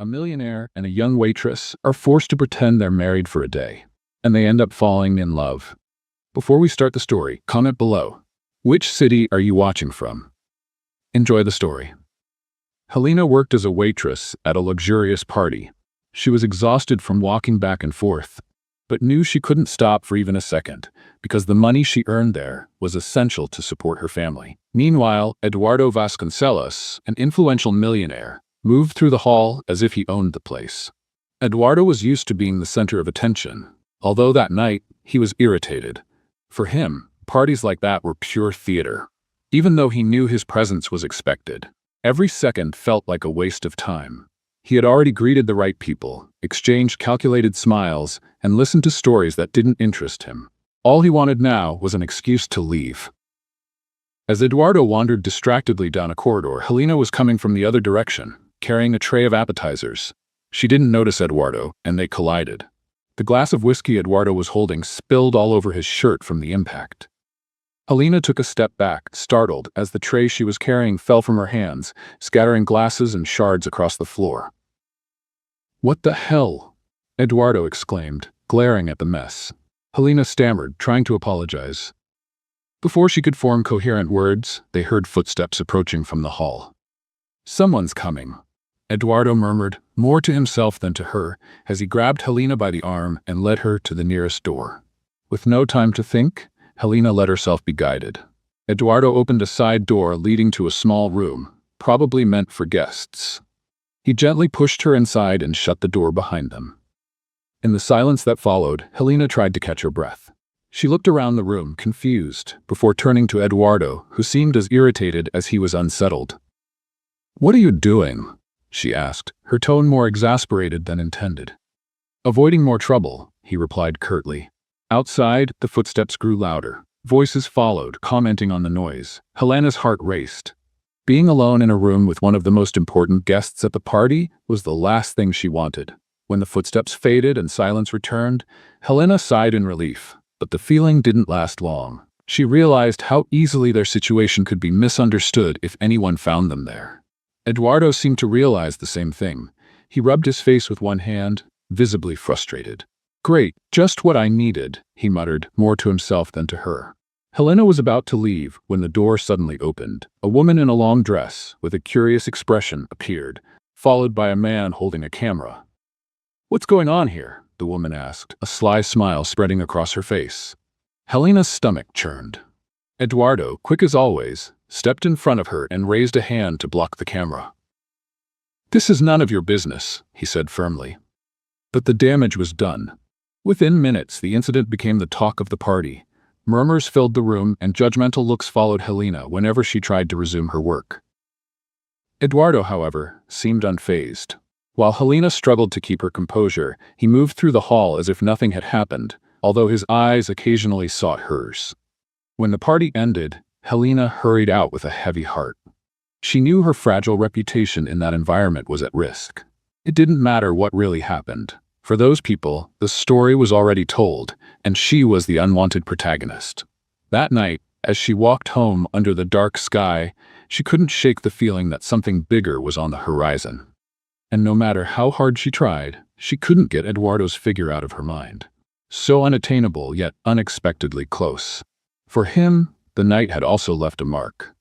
A millionaire and a young waitress are forced to pretend they're married for a day, and they end up falling in love. Before we start the story, comment below. Which city are you watching from? Enjoy the story. Helena worked as a waitress at a luxurious party. She was exhausted from walking back and forth, but knew she couldn't stop for even a second, because the money she earned there was essential to support her family. Meanwhile, Eduardo Vasconcelos, an influential millionaire, moved through the hall as if he owned the place. Eduardo was used to being the center of attention, although that night he was irritated. For him, parties like that were pure theater. Even though he knew his presence was expected, every second felt like a waste of time. He had already greeted the right people, exchanged calculated smiles, and listened to stories that didn't interest him. All he wanted now was an excuse to leave. As Eduardo wandered distractedly down a corridor, Helena was coming from the other direction, carrying a tray of appetizers. She didn't notice Eduardo, and they collided. The glass of whiskey Eduardo was holding spilled all over his shirt from the impact. Helena took a step back, startled, as the tray she was carrying fell from her hands, scattering glasses and shards across the floor. "What the hell?" Eduardo exclaimed, glaring at the mess. Helena stammered, trying to apologize. Before she could form coherent words, they heard footsteps approaching from the hall. "Someone's coming," Eduardo murmured, more to himself than to her, as he grabbed Helena by the arm and led her to the nearest door. With no time to think, Helena let herself be guided. Eduardo opened a side door leading to a small room, probably meant for guests. He gently pushed her inside and shut the door behind them. In the silence that followed, Helena tried to catch her breath. She looked around the room, confused, before turning to Eduardo, who seemed as irritated as he was unsettled. "What are you doing?" she asked, her tone more exasperated than intended. "Avoiding more trouble," he replied curtly. Outside, the footsteps grew louder. Voices followed, commenting on the noise. Helena's heart raced. Being alone in a room with one of the most important guests at the party was the last thing she wanted. When the footsteps faded and silence returned, Helena sighed in relief, but the feeling didn't last long. She realized how easily their situation could be misunderstood if anyone found them there. Eduardo seemed to realize the same thing. He rubbed his face with one hand, visibly frustrated. "Great, just what I needed," he muttered, more to himself than to her. Helena was about to leave when the door suddenly opened. A woman in a long dress, with a curious expression, appeared, followed by a man holding a camera. "What's going on here?" the woman asked, a sly smile spreading across her face. Helena's stomach churned. Eduardo, quick as always, stepped in front of her and raised a hand to block the camera. "This is none of your business," he said firmly. But the damage was done. Within minutes, the incident became the talk of the party. Murmurs filled the room, and judgmental looks followed Helena whenever she tried to resume her work. Eduardo, however, seemed unfazed. While Helena struggled to keep her composure, he moved through the hall as if nothing had happened, although his eyes occasionally sought hers. When the party ended, Helena hurried out with a heavy heart. She knew her fragile reputation in that environment was at risk. It didn't matter what really happened. For those people, the story was already told, and she was the unwanted protagonist. That night, as she walked home under the dark sky, she couldn't shake the feeling that something bigger was on the horizon. And no matter how hard she tried, she couldn't get Eduardo's figure out of her mind. So unattainable, yet unexpectedly close. For him, the night had also left a mark.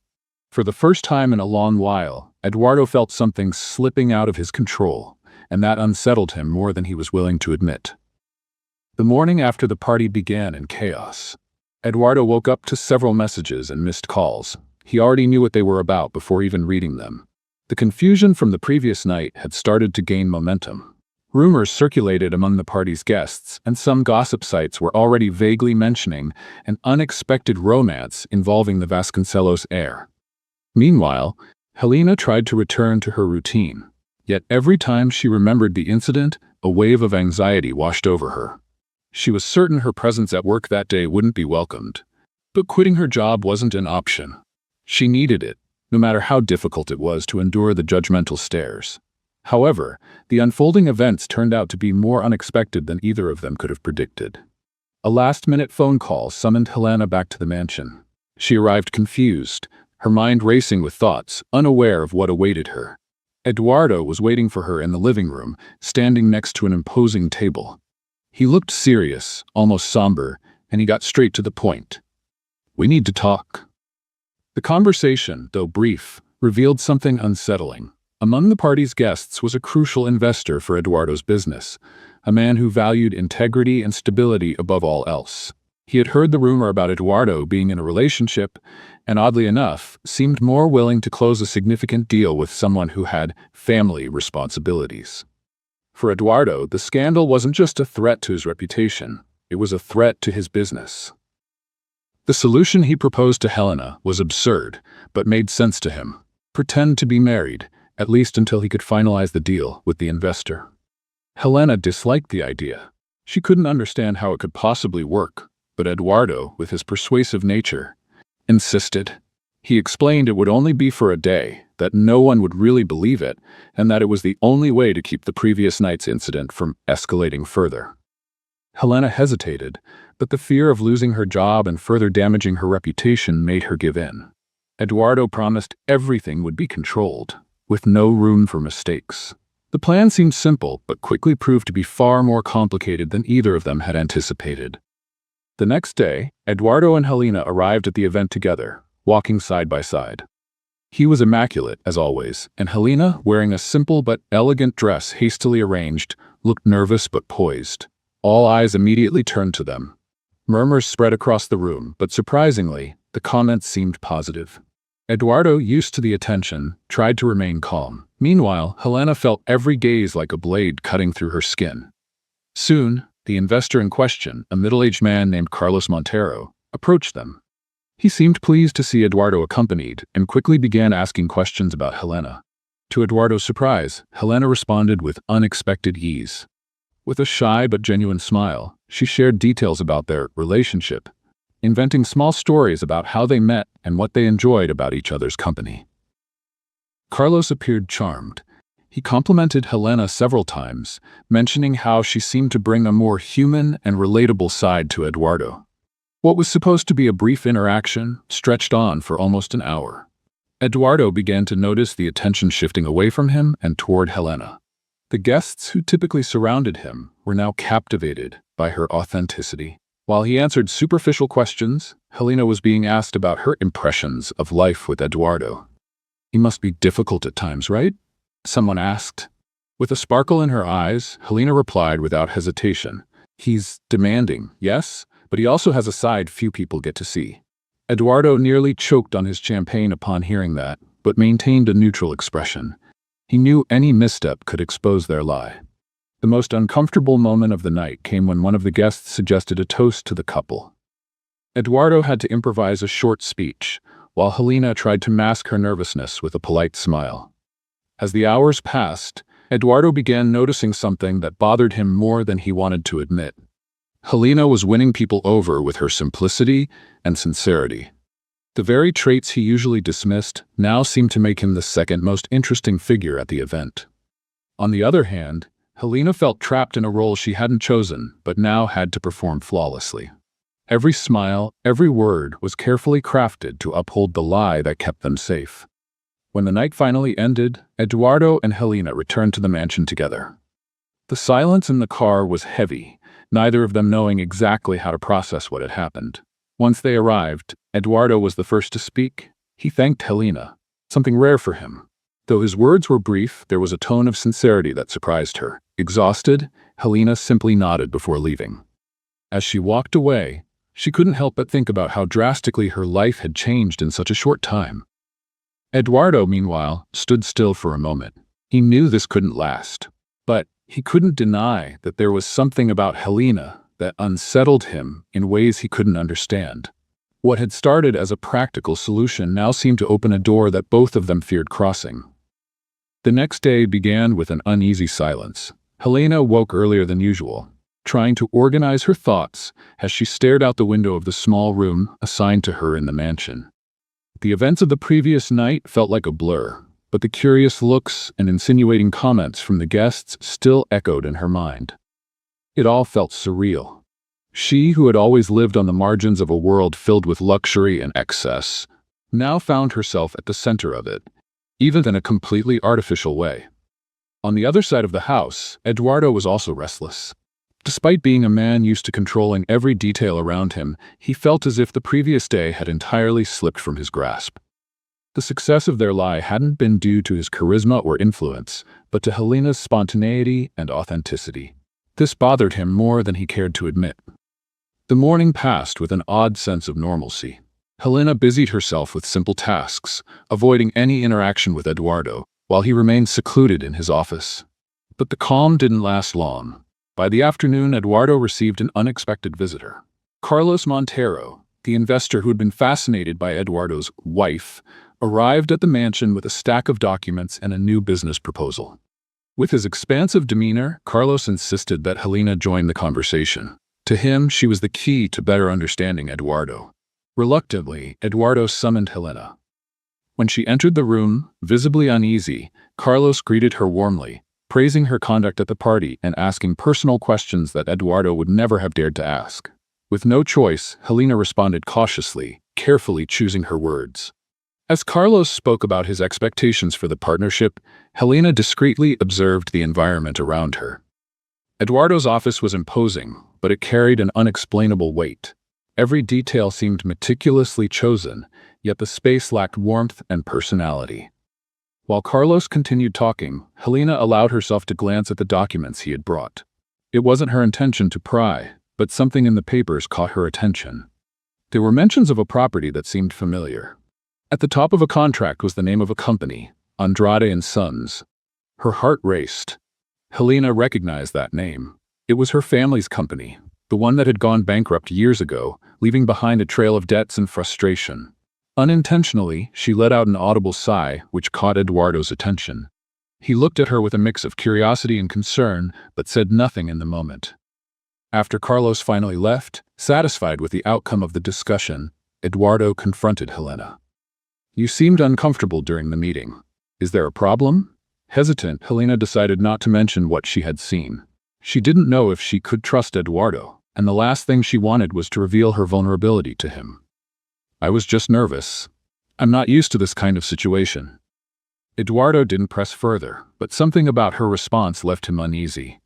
For the first time in a long while, Eduardo felt something slipping out of his control, and that unsettled him more than he was willing to admit. The morning after the party began in chaos. Eduardo woke up to several messages and missed calls. He already knew what they were about before even reading them. The confusion from the previous night had started to gain momentum. Rumors circulated among the party's guests, and some gossip sites were already vaguely mentioning an unexpected romance involving the Vasconcelos heir. Meanwhile, Helena tried to return to her routine. Yet every time she remembered the incident, a wave of anxiety washed over her. She was certain her presence at work that day wouldn't be welcomed. But quitting her job wasn't an option. She needed it, no matter how difficult it was to endure the judgmental stares. However, the unfolding events turned out to be more unexpected than either of them could have predicted. A last-minute phone call summoned Helena back to the mansion. She arrived confused, her mind racing with thoughts, unaware of what awaited her. Eduardo was waiting for her in the living room, standing next to an imposing table. He looked serious, almost somber, and he got straight to the point. "We need to talk." The conversation, though brief, revealed something unsettling. Among the party's guests was a crucial investor for Eduardo's business, a man who valued integrity and stability above all else. He had heard the rumor about Eduardo being in a relationship, and oddly enough, seemed more willing to close a significant deal with someone who had family responsibilities. For Eduardo, the scandal wasn't just a threat to his reputation, it was a threat to his business. The solution he proposed to Helena was absurd, but made sense to him. Pretend to be married, at least until he could finalize the deal with the investor. Helena disliked the idea. She couldn't understand how it could possibly work, but Eduardo, with his persuasive nature, insisted. He explained it would only be for a day, that no one would really believe it, and that it was the only way to keep the previous night's incident from escalating further. Helena hesitated, but the fear of losing her job and further damaging her reputation made her give in. Eduardo promised everything would be controlled, with no room for mistakes. The plan seemed simple, but quickly proved to be far more complicated than either of them had anticipated. The next day, Eduardo and Helena arrived at the event together, walking side by side. He was immaculate, as always, and Helena, wearing a simple but elegant dress hastily arranged, looked nervous but poised. All eyes immediately turned to them. Murmurs spread across the room, but surprisingly, the comments seemed positive. Eduardo, used to the attention, tried to remain calm. Meanwhile, Helena felt every gaze like a blade cutting through her skin. Soon, the investor in question, a middle-aged man named Carlos Montero, approached them. He seemed pleased to see Eduardo accompanied and quickly began asking questions about Helena. To Eduardo's surprise, Helena responded with unexpected ease. With a shy but genuine smile, she shared details about their relationship, inventing small stories about how they met and what they enjoyed about each other's company. Carlos appeared charmed. He complimented Helena several times, mentioning how she seemed to bring a more human and relatable side to Eduardo. What was supposed to be a brief interaction stretched on for almost an hour. Eduardo began to notice the attention shifting away from him and toward Helena. The guests who typically surrounded him were now captivated by her authenticity. While he answered superficial questions, Helena was being asked about her impressions of life with Eduardo. "He must be difficult at times, right?" someone asked. With a sparkle in her eyes, Helena replied without hesitation. "He's demanding, yes, but he also has a side few people get to see." Eduardo nearly choked on his champagne upon hearing that, but maintained a neutral expression. He knew any misstep could expose their lie. The most uncomfortable moment of the night came when one of the guests suggested a toast to the couple. Eduardo had to improvise a short speech, while Helena tried to mask her nervousness with a polite smile. As the hours passed, Eduardo began noticing something that bothered him more than he wanted to admit. Helena was winning people over with her simplicity and sincerity. The very traits he usually dismissed now seemed to make him the second most interesting figure at the event. On the other hand, Helena felt trapped in a role she hadn't chosen, but now had to perform flawlessly. Every smile, every word was carefully crafted to uphold the lie that kept them safe. When the night finally ended, Eduardo and Helena returned to the mansion together. The silence in the car was heavy, neither of them knowing exactly how to process what had happened. Once they arrived, Eduardo was the first to speak. He thanked Helena, something rare for him. Though his words were brief, there was a tone of sincerity that surprised her. Exhausted, Helena simply nodded before leaving. As she walked away, she couldn't help but think about how drastically her life had changed in such a short time. Eduardo, meanwhile, stood still for a moment. He knew this couldn't last, but he couldn't deny that there was something about Helena that unsettled him in ways he couldn't understand. What had started as a practical solution now seemed to open a door that both of them feared crossing. The next day began with an uneasy silence. Helena woke earlier than usual, trying to organize her thoughts as she stared out the window of the small room assigned to her in the mansion. The events of the previous night felt like a blur, but the curious looks and insinuating comments from the guests still echoed in her mind. It all felt surreal. She, who had always lived on the margins of a world filled with luxury and excess, now found herself at the center of it, even in a completely artificial way. On the other side of the house, Eduardo was also restless. Despite being a man used to controlling every detail around him, he felt as if the previous day had entirely slipped from his grasp. The success of their lie hadn't been due to his charisma or influence, but to Helena's spontaneity and authenticity. This bothered him more than he cared to admit. The morning passed with an odd sense of normalcy. Helena busied herself with simple tasks, avoiding any interaction with Eduardo, while he remained secluded in his office. But the calm didn't last long. By the afternoon, Eduardo received an unexpected visitor. Carlos Montero, the investor who had been fascinated by Eduardo's wife, arrived at the mansion with a stack of documents and a new business proposal. With his expansive demeanor, Carlos insisted that Helena join the conversation. To him, she was the key to better understanding Eduardo. Reluctantly, Eduardo summoned Helena. When she entered the room, visibly uneasy, Carlos greeted her warmly, praising her conduct at the party and asking personal questions that Eduardo would never have dared to ask. With no choice, Helena responded cautiously, carefully choosing her words. As Carlos spoke about his expectations for the partnership, Helena discreetly observed the environment around her. Eduardo's office was imposing, but it carried an unexplainable weight. Every detail seemed meticulously chosen, yet the space lacked warmth and personality. While Carlos continued talking, Helena allowed herself to glance at the documents he had brought. It wasn't her intention to pry, but something in the papers caught her attention. There were mentions of a property that seemed familiar. At the top of a contract was the name of a company, Andrade and Sons. Her heart raced. Helena recognized that name. It was her family's company, the one that had gone bankrupt years ago, leaving behind a trail of debts and frustration. Unintentionally, she let out an audible sigh, which caught Eduardo's attention. He looked at her with a mix of curiosity and concern, but said nothing in the moment. After Carlos finally left, satisfied with the outcome of the discussion, Eduardo confronted Helena. "You seemed uncomfortable during the meeting. Is there a problem?" Hesitant, Helena decided not to mention what she had seen. She didn't know if she could trust Eduardo, and the last thing she wanted was to reveal her vulnerability to him. "I was just nervous. I'm not used to this kind of situation." Eduardo didn't press further, but something about her response left him uneasy.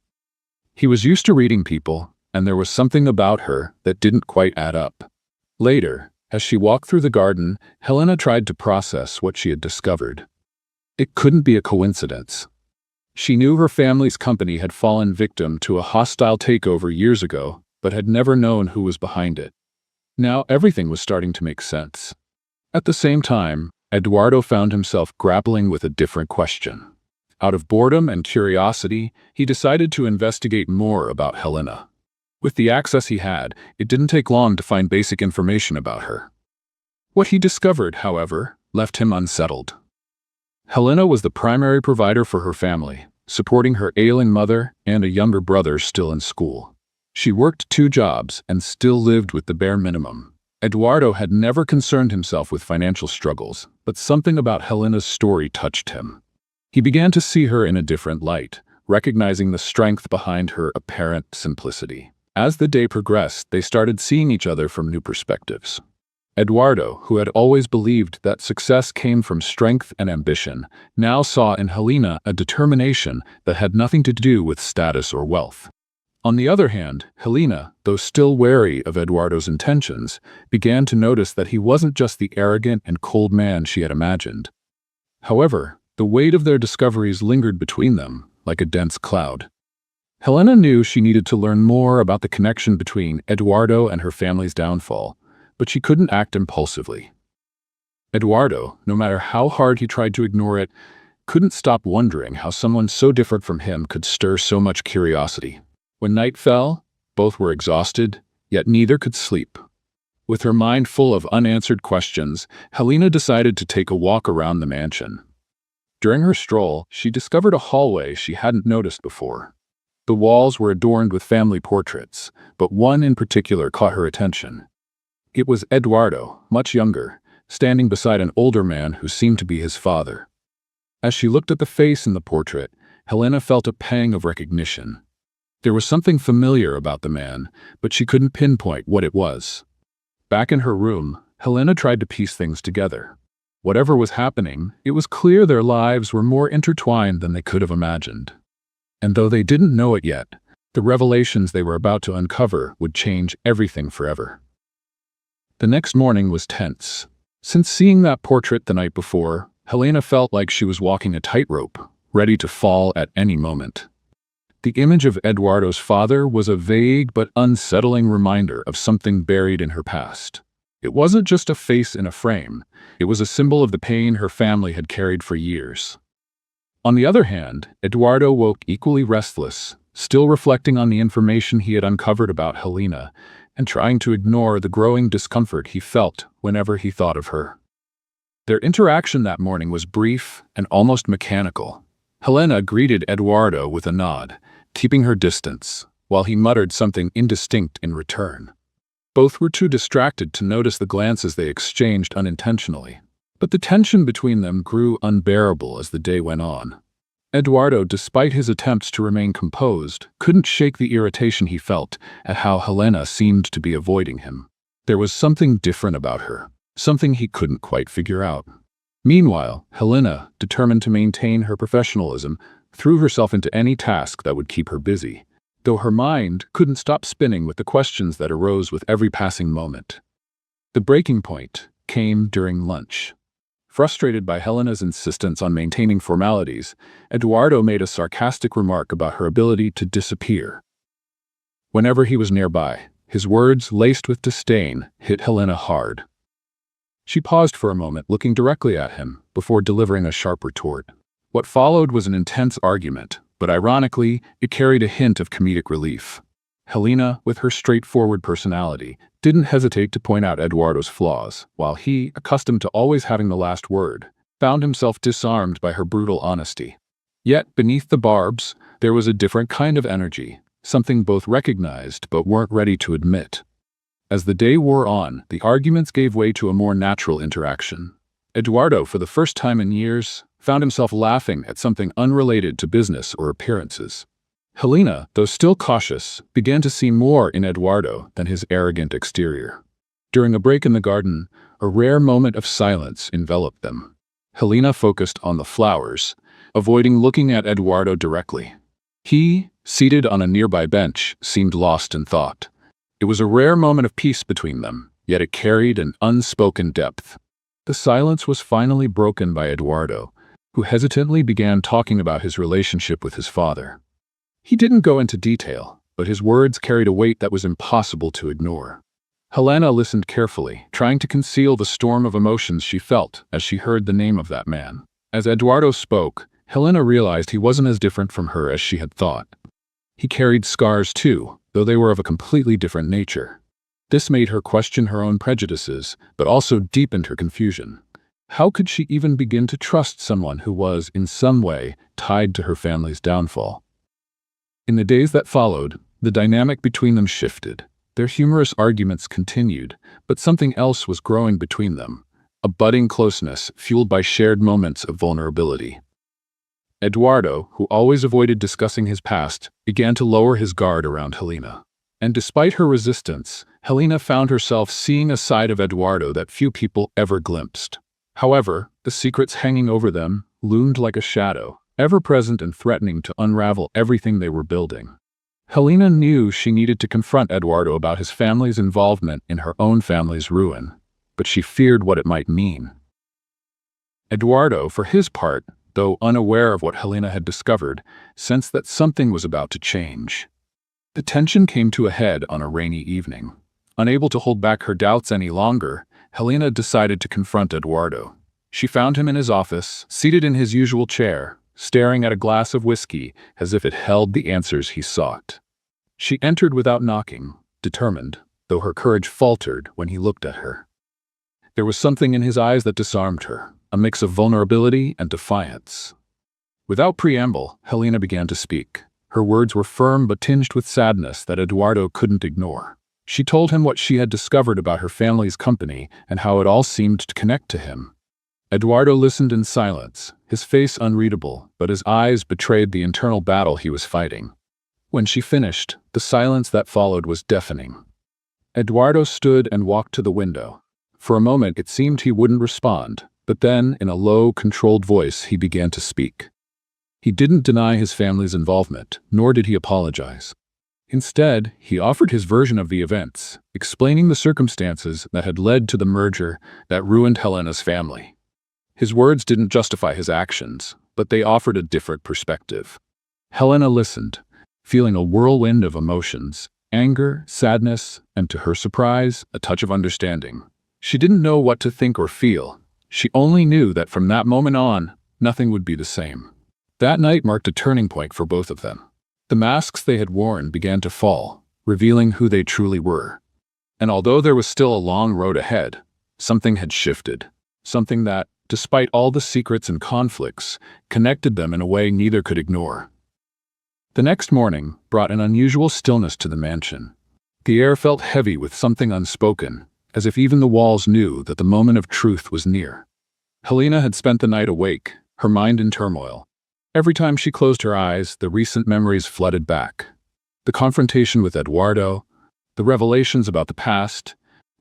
He was used to reading people, and there was something about her that didn't quite add up. Later, as she walked through the garden, Helena tried to process what she had discovered. It couldn't be a coincidence. She knew her family's company had fallen victim to a hostile takeover years ago, but had never known who was behind it. Now everything was starting to make sense. At the same time, Eduardo found himself grappling with a different question. Out of boredom and curiosity, he decided to investigate more about Helena. With the access he had, it didn't take long to find basic information about her. What he discovered, however, left him unsettled. Helena was the primary provider for her family, supporting her ailing mother and a younger brother still in school. She worked 2 jobs and still lived with the bare minimum. Eduardo had never concerned himself with financial struggles, but something about Helena's story touched him. He began to see her in a different light, recognizing the strength behind her apparent simplicity. As the day progressed, they started seeing each other from new perspectives. Eduardo, who had always believed that success came from strength and ambition, now saw in Helena a determination that had nothing to do with status or wealth. On the other hand, Helena, though still wary of Eduardo's intentions, began to notice that he wasn't just the arrogant and cold man she had imagined. However, the weight of their discoveries lingered between them, like a dense cloud. Helena knew she needed to learn more about the connection between Eduardo and her family's downfall, but she couldn't act impulsively. Eduardo, no matter how hard he tried to ignore it, couldn't stop wondering how someone so different from him could stir so much curiosity. When night fell, both were exhausted, yet neither could sleep. With her mind full of unanswered questions, Helena decided to take a walk around the mansion. During her stroll, she discovered a hallway she hadn't noticed before. The walls were adorned with family portraits, but one in particular caught her attention. It was Eduardo, much younger, standing beside an older man who seemed to be his father. As she looked at the face in the portrait, Helena felt a pang of recognition. There was something familiar about the man, but she couldn't pinpoint what it was. Back in her room, Helena tried to piece things together. Whatever was happening, it was clear their lives were more intertwined than they could have imagined. And though they didn't know it yet, the revelations they were about to uncover would change everything forever. The next morning was tense. Since seeing that portrait the night before, Helena felt like she was walking a tightrope, ready to fall at any moment. The image of Eduardo's father was a vague but unsettling reminder of something buried in her past. It wasn't just a face in a frame, it was a symbol of the pain her family had carried for years. On the other hand, Eduardo woke equally restless, still reflecting on the information he had uncovered about Helena, and trying to ignore the growing discomfort he felt whenever he thought of her. Their interaction that morning was brief and almost mechanical. Helena greeted Eduardo with a nod, keeping her distance, while he muttered something indistinct in return. Both were too distracted to notice the glances they exchanged unintentionally, but the tension between them grew unbearable as the day went on. Eduardo, despite his attempts to remain composed, couldn't shake the irritation he felt at how Helena seemed to be avoiding him. There was something different about her, something he couldn't quite figure out. Meanwhile, Helena, determined to maintain her professionalism, threw herself into any task that would keep her busy, though her mind couldn't stop spinning with the questions that arose with every passing moment. The breaking point came during lunch. Frustrated by Helena's insistence on maintaining formalities, Eduardo made a sarcastic remark about her ability to disappear. Whenever he was nearby, his words, laced with disdain, hit Helena hard. She paused for a moment, looking directly at him, before delivering a sharp retort. What followed was an intense argument, but ironically, it carried a hint of comedic relief. Helena, with her straightforward personality, didn't hesitate to point out Eduardo's flaws, while he, accustomed to always having the last word, found himself disarmed by her brutal honesty. Yet, beneath the barbs, there was a different kind of energy, something both recognized but weren't ready to admit. As the day wore on, the arguments gave way to a more natural interaction. Eduardo, for the first time in years, found himself laughing at something unrelated to business or appearances. Helena, though still cautious, began to see more in Eduardo than his arrogant exterior. During a break in the garden, a rare moment of silence enveloped them. Helena focused on the flowers, avoiding looking at Eduardo directly. He, seated on a nearby bench, seemed lost in thought. It was a rare moment of peace between them, yet it carried an unspoken depth. The silence was finally broken by Eduardo, who hesitantly began talking about his relationship with his father. He didn't go into detail, but his words carried a weight that was impossible to ignore. Helena listened carefully, trying to conceal the storm of emotions she felt as she heard the name of that man. As Eduardo spoke, Helena realized he wasn't as different from her as she had thought. He carried scars too, though they were of a completely different nature. This made her question her own prejudices, but also deepened her confusion. How could she even begin to trust someone who was, in some way, tied to her family's downfall? In the days that followed, the dynamic between them shifted. Their humorous arguments continued, but something else was growing between them, a budding closeness fueled by shared moments of vulnerability. Eduardo, who always avoided discussing his past, began to lower his guard around Helena. And despite her resistance, Helena found herself seeing a side of Eduardo that few people ever glimpsed. However, the secrets hanging over them loomed like a shadow, ever present and threatening to unravel everything they were building. Helena knew she needed to confront Eduardo about his family's involvement in her own family's ruin, but she feared what it might mean. Eduardo, for his part, though unaware of what Helena had discovered, sensed that something was about to change. The tension came to a head on a rainy evening. Unable to hold back her doubts any longer, Helena decided to confront Eduardo. She found him in his office, seated in his usual chair, staring at a glass of whiskey as if it held the answers he sought. She entered without knocking, determined, though her courage faltered when he looked at her. There was something in his eyes that disarmed her, a mix of vulnerability and defiance. Without preamble, Helena began to speak. Her words were firm but tinged with sadness that Eduardo couldn't ignore. She told him what she had discovered about her family's company and how it all seemed to connect to him. Eduardo listened in silence, his face unreadable, but his eyes betrayed the internal battle he was fighting. When she finished, the silence that followed was deafening. Eduardo stood and walked to the window. For a moment it seemed he wouldn't respond, But then, in a low, controlled voice, he began to speak. He didn't deny his family's involvement, nor did he apologize. Instead, he offered his version of the events, explaining the circumstances that had led to the merger that ruined Helena's family. His words didn't justify his actions, but they offered a different perspective. Helena listened, feeling a whirlwind of emotions, anger, sadness, and to her surprise, a touch of understanding. She didn't know what to think or feel. She only knew that from that moment on, nothing would be the same. That night marked a turning point for both of them. The masks they had worn began to fall, revealing who they truly were. And although there was still a long road ahead, something had shifted. Something that, despite all the secrets and conflicts, connected them in a way neither could ignore. The next morning brought an unusual stillness to the mansion. The air felt heavy with something unspoken, as if even the walls knew that the moment of truth was near. Helena had spent the night awake, her mind in turmoil. Every time she closed her eyes, the recent memories flooded back. The confrontation with Eduardo, the revelations about the past,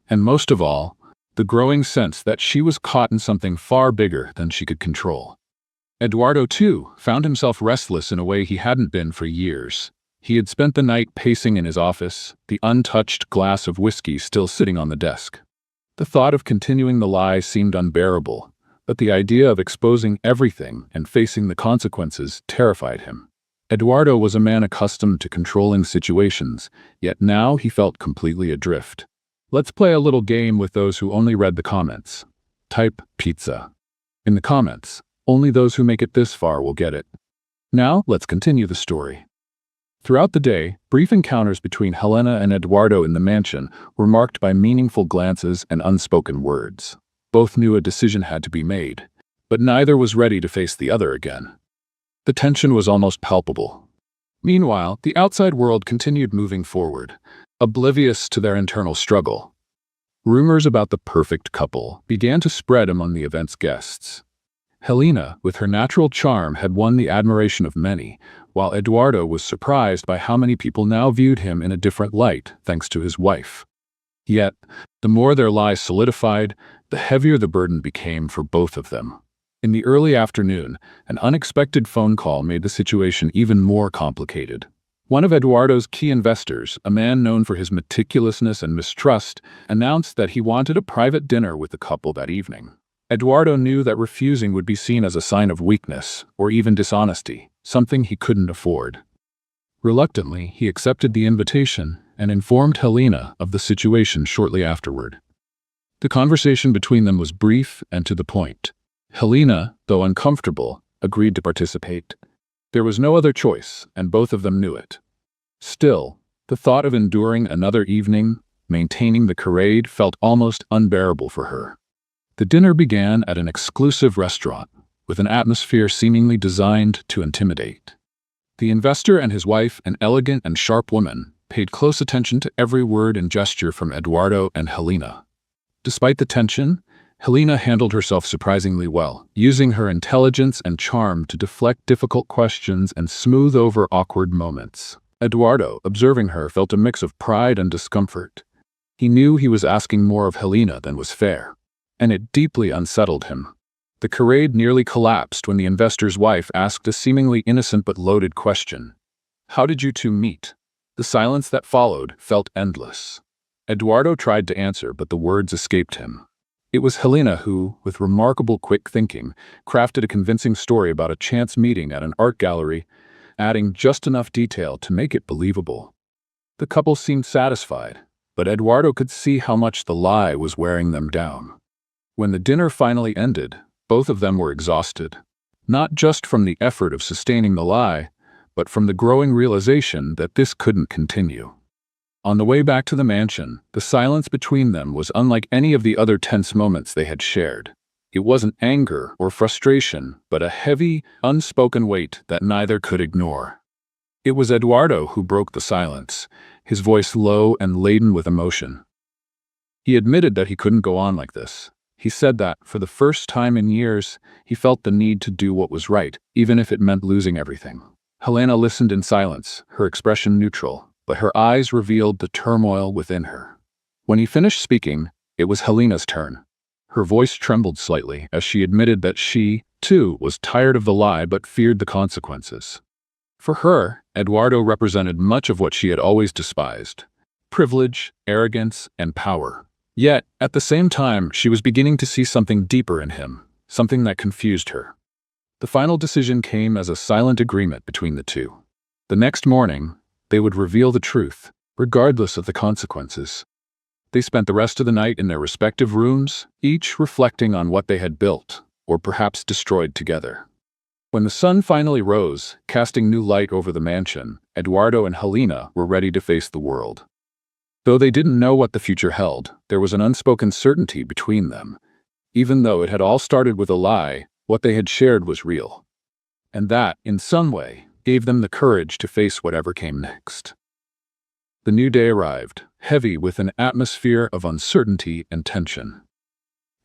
and most of all, the growing sense that she was caught in something far bigger than she could control. Eduardo, too, found himself restless in a way he hadn't been for years. He had spent the night pacing in his office, the untouched glass of whiskey still sitting on the desk. The thought of continuing the lie seemed unbearable, but the idea of exposing everything and facing the consequences terrified him. Eduardo was a man accustomed to controlling situations, yet now he felt completely adrift. Let's play a little game with those who only read the comments. Type pizza. In the comments, only those who make it this far will get it. Now, let's continue the story. Throughout the day, brief encounters between Helena and Eduardo in the mansion were marked by meaningful glances and unspoken words. Both knew a decision had to be made, but neither was ready to face the other again. The tension was almost palpable. Meanwhile, the outside world continued moving forward, oblivious to their internal struggle. Rumors about the perfect couple began to spread among the event's guests. Helena, with her natural charm, had won the admiration of many, while Eduardo was surprised by how many people now viewed him in a different light thanks to his wife. Yet, the more their lies solidified, the heavier the burden became for both of them. In the early afternoon, an unexpected phone call made the situation even more complicated. One of Eduardo's key investors, a man known for his meticulousness and mistrust, announced that he wanted a private dinner with the couple that evening. Eduardo knew that refusing would be seen as a sign of weakness or even dishonesty, something he couldn't afford. Reluctantly, he accepted the invitation and informed Helena of the situation shortly afterward. The conversation between them was brief and to the point. Helena, though uncomfortable, agreed to participate. There was no other choice, and both of them knew it. Still, the thought of enduring another evening, maintaining the charade, felt almost unbearable for her. The dinner began at an exclusive restaurant, with an atmosphere seemingly designed to intimidate. The investor and his wife, an elegant and sharp woman, paid close attention to every word and gesture from Eduardo and Helena. Despite the tension, Helena handled herself surprisingly well, using her intelligence and charm to deflect difficult questions and smooth over awkward moments. Eduardo, observing her, felt a mix of pride and discomfort. He knew he was asking more of Helena than was fair, and it deeply unsettled him. The charade nearly collapsed when the investor's wife asked a seemingly innocent but loaded question. "How did you two meet?" The silence that followed felt endless. Eduardo tried to answer, but the words escaped him. It was Helena who, with remarkable quick thinking, crafted a convincing story about a chance meeting at an art gallery, adding just enough detail to make it believable. The couple seemed satisfied, but Eduardo could see how much the lie was wearing them down. When the dinner finally ended, both of them were exhausted, not just from the effort of sustaining the lie, but from the growing realization that this couldn't continue. On the way back to the mansion, the silence between them was unlike any of the other tense moments they had shared. It wasn't anger or frustration, but a heavy, unspoken weight that neither could ignore. It was Eduardo who broke the silence, his voice low and laden with emotion. He admitted that he couldn't go on like this. He said that, for the first time in years, he felt the need to do what was right, even if it meant losing everything. Helena listened in silence, her expression neutral, but her eyes revealed the turmoil within her. When he finished speaking, it was Helena's turn. Her voice trembled slightly as she admitted that she, too, was tired of the lie but feared the consequences. For her, Eduardo represented much of what she had always despised: privilege, arrogance, and power. Yet, at the same time, she was beginning to see something deeper in him, something that confused her. The final decision came as a silent agreement between the two. The next morning, they would reveal the truth, regardless of the consequences. They spent the rest of the night in their respective rooms, each reflecting on what they had built, or perhaps destroyed together. When the sun finally rose, casting new light over the mansion, Eduardo and Helena were ready to face the world. Though they didn't know what the future held, there was an unspoken certainty between them. Even though it had all started with a lie, what they had shared was real. And that, in some way, gave them the courage to face whatever came next. The new day arrived, heavy with an atmosphere of uncertainty and tension.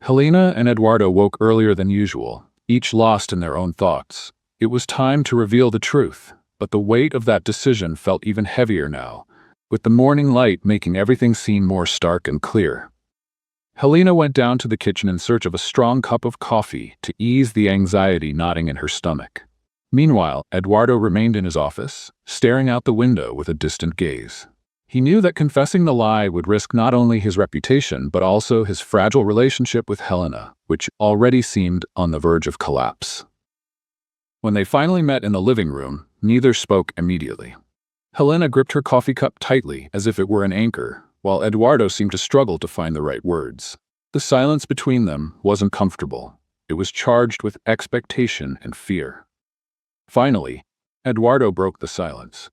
Helena and Eduardo woke earlier than usual, each lost in their own thoughts. It was time to reveal the truth, but the weight of that decision felt even heavier now, with the morning light making everything seem more stark and clear. Helena went down to the kitchen in search of a strong cup of coffee to ease the anxiety knotting in her stomach. Meanwhile, Eduardo remained in his office, staring out the window with a distant gaze. He knew that confessing the lie would risk not only his reputation but also his fragile relationship with Helena, which already seemed on the verge of collapse. When they finally met in the living room, neither spoke immediately. Helena gripped her coffee cup tightly as if it were an anchor, while Eduardo seemed to struggle to find the right words. The silence between them wasn't comfortable. It was charged with expectation and fear. Finally, Eduardo broke the silence.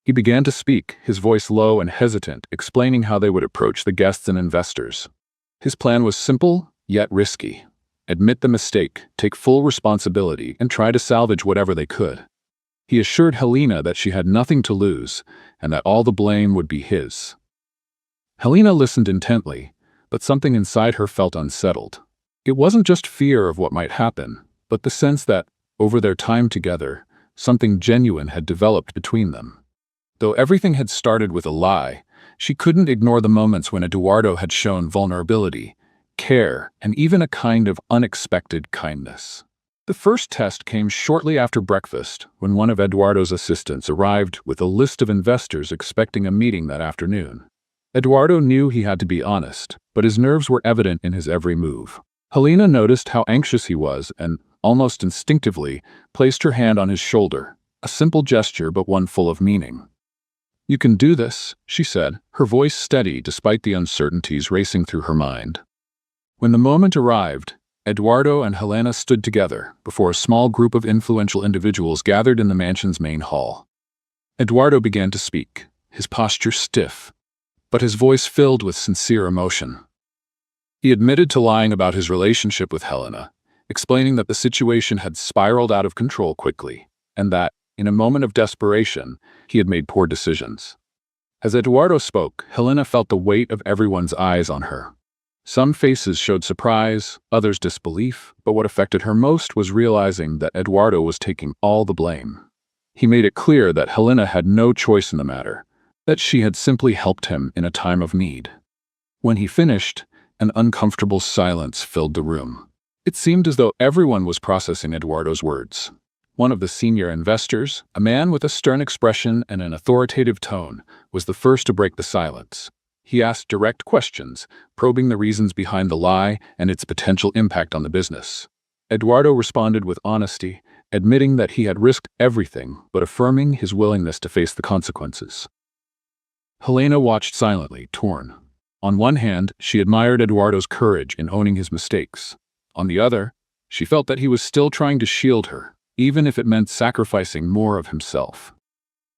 He began to speak, his voice low and hesitant, explaining how they would approach the guests and investors. His plan was simple, yet risky. Admit the mistake, take full responsibility, and try to salvage whatever they could. He assured Helena that she had nothing to lose, and that all the blame would be his. Helena listened intently, but something inside her felt unsettled. It wasn't just fear of what might happen, but the sense that, over their time together, something genuine had developed between them. Though everything had started with a lie, she couldn't ignore the moments when Eduardo had shown vulnerability, care, and even a kind of unexpected kindness. The first test came shortly after breakfast, when one of Eduardo's assistants arrived with a list of investors expecting a meeting that afternoon. Eduardo knew he had to be honest, but his nerves were evident in his every move. Helena noticed how anxious he was and, almost instinctively, placed her hand on his shoulder, a simple gesture but one full of meaning. "You can do this," she said, her voice steady despite the uncertainties racing through her mind. When the moment arrived, Eduardo and Helena stood together before a small group of influential individuals gathered in the mansion's main hall. Eduardo began to speak, his posture stiff, but his voice filled with sincere emotion. He admitted to lying about his relationship with Helena, explaining that the situation had spiraled out of control quickly, and that, in a moment of desperation, he had made poor decisions. As Eduardo spoke, Helena felt the weight of everyone's eyes on her. Some faces showed surprise, others disbelief, but what affected her most was realizing that Eduardo was taking all the blame. He made it clear that Helena had no choice in the matter, that she had simply helped him in a time of need. When he finished, an uncomfortable silence filled the room. It seemed as though everyone was processing Eduardo's words. One of the senior investors, a man with a stern expression and an authoritative tone, was the first to break the silence. He asked direct questions, probing the reasons behind the lie and its potential impact on the business. Eduardo responded with honesty, admitting that he had risked everything but affirming his willingness to face the consequences. Helena watched silently, torn. On one hand, she admired Eduardo's courage in owning his mistakes. On the other, she felt that he was still trying to shield her, even if it meant sacrificing more of himself.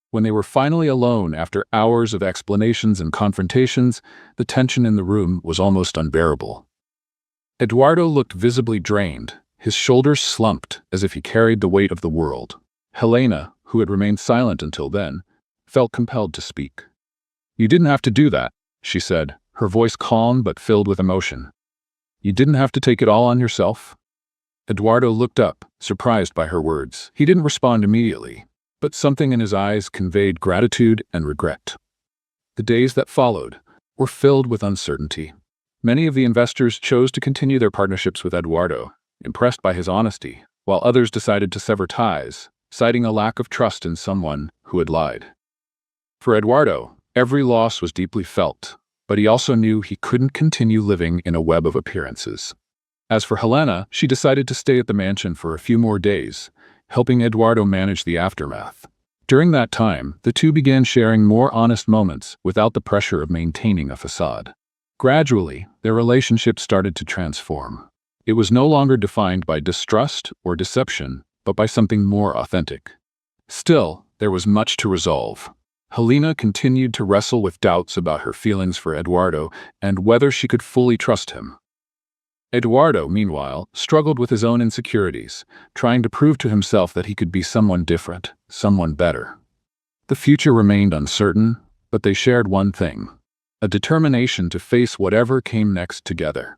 When they were finally alone after hours of explanations and confrontations, the tension in the room was almost unbearable. Eduardo looked visibly drained, his shoulders slumped as if he carried the weight of the world. Helena, who had remained silent until then, felt compelled to speak. "You didn't have to do that," she said, her voice calm but filled with emotion. "You didn't have to take it all on yourself." Eduardo looked up, surprised by her words. He didn't respond immediately, but something in his eyes conveyed gratitude and regret. The days that followed were filled with uncertainty. Many of the investors chose to continue their partnerships with Eduardo, impressed by his honesty, while others decided to sever ties, citing a lack of trust in someone who had lied. For Eduardo, every loss was deeply felt, but he also knew he couldn't continue living in a web of appearances. As for Helena, she decided to stay at the mansion for a few more days, helping Eduardo manage the aftermath. During that time, the two began sharing more honest moments without the pressure of maintaining a facade. Gradually, their relationship started to transform. It was no longer defined by distrust or deception, but by something more authentic. Still, there was much to resolve. Helena continued to wrestle with doubts about her feelings for Eduardo and whether she could fully trust him. Eduardo, meanwhile, struggled with his own insecurities, trying to prove to himself that he could be someone different, someone better. The future remained uncertain, but they shared one thing: a determination to face whatever came next together.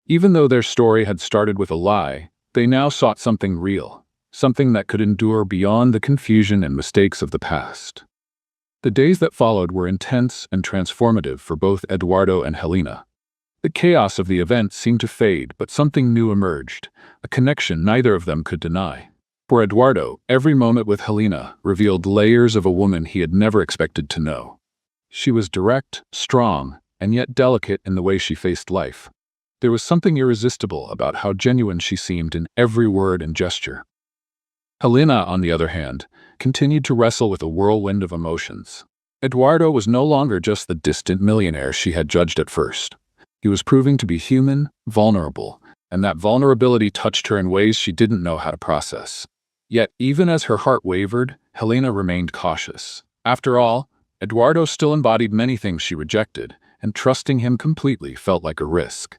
Even though their story had started with a lie, they now sought something real, something that could endure beyond the confusion and mistakes of the past. The days that followed were intense and transformative for both Eduardo and Helena. The chaos of the event seemed to fade, but something new emerged, a connection neither of them could deny. For Eduardo, every moment with Helena revealed layers of a woman he had never expected to know. She was direct, strong, and yet delicate in the way she faced life. There was something irresistible about how genuine she seemed in every word and gesture. Helena, on the other hand, continued to wrestle with a whirlwind of emotions. Eduardo was no longer just the distant millionaire she had judged at first. He was proving to be human, vulnerable, and that vulnerability touched her in ways she didn't know how to process. Yet, even as her heart wavered, Helena remained cautious. After all, Eduardo still embodied many things she rejected, and trusting him completely felt like a risk.